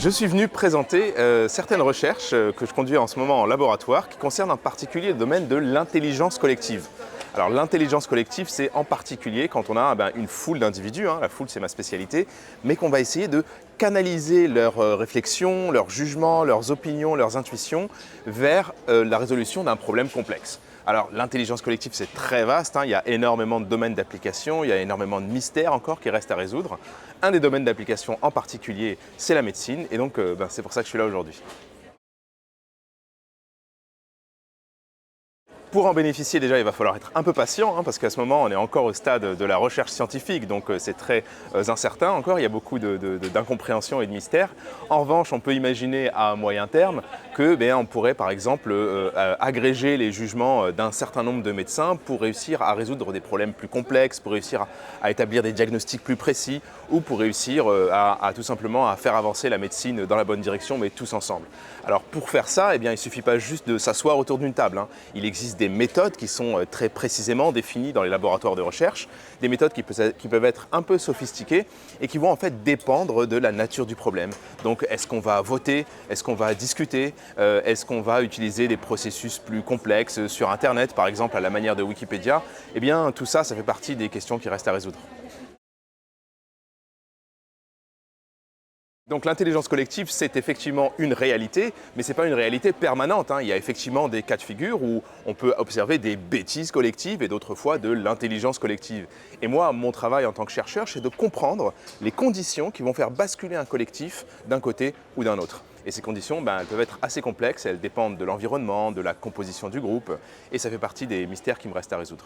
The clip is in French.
Je suis venu présenter certaines recherches que je conduis en ce moment en laboratoire qui concernent en particulier le domaine de l'intelligence collective. Alors l'intelligence collective, c'est en particulier quand on a une foule d'individus, la foule c'est ma spécialité, mais qu'on va essayer de canaliser leurs réflexions, leurs jugements, leurs opinions, leurs intuitions vers la résolution d'un problème complexe. Alors l'intelligence collective c'est très vaste, il y a énormément de domaines d'application, il y a énormément de mystères encore qui restent à résoudre. Un des domaines d'application en particulier c'est la médecine et donc c'est pour ça que je suis là aujourd'hui. Pour en bénéficier, déjà, il va falloir être un peu patient, parce qu'à ce moment, on est encore au stade de la recherche scientifique, donc c'est très incertain encore, il y a beaucoup d'incompréhension et de mystères. En revanche, on peut imaginer à moyen terme que, on pourrait par exemple agréger les jugements d'un certain nombre de médecins pour réussir à résoudre des problèmes plus complexes, pour réussir à établir des diagnostics plus précis ou pour réussir à tout simplement à faire avancer la médecine dans la bonne direction, mais tous ensemble. Alors pour faire ça, il ne suffit pas juste de s'asseoir autour d'une table. Il existe des méthodes qui sont très précisément définies dans les laboratoires de recherche, des méthodes qui peuvent être un peu sophistiquées et qui vont en fait dépendre de la nature du problème. Donc est-ce qu'on va voter, est-ce qu'on va discuter, est-ce qu'on va utiliser des processus plus complexes sur Internet par exemple à la manière de Wikipédia? Tout ça, ça fait partie des questions qui restent à résoudre. Donc l'intelligence collective, c'est effectivement une réalité, mais ce n'est pas une réalité permanente. Il y a effectivement des cas de figure où on peut observer des bêtises collectives et d'autres fois de l'intelligence collective. Et moi, mon travail en tant que chercheur, c'est de comprendre les conditions qui vont faire basculer un collectif d'un côté ou d'un autre. Et ces conditions, elles peuvent être assez complexes, elles dépendent de l'environnement, de la composition du groupe, et ça fait partie des mystères qui me restent à résoudre.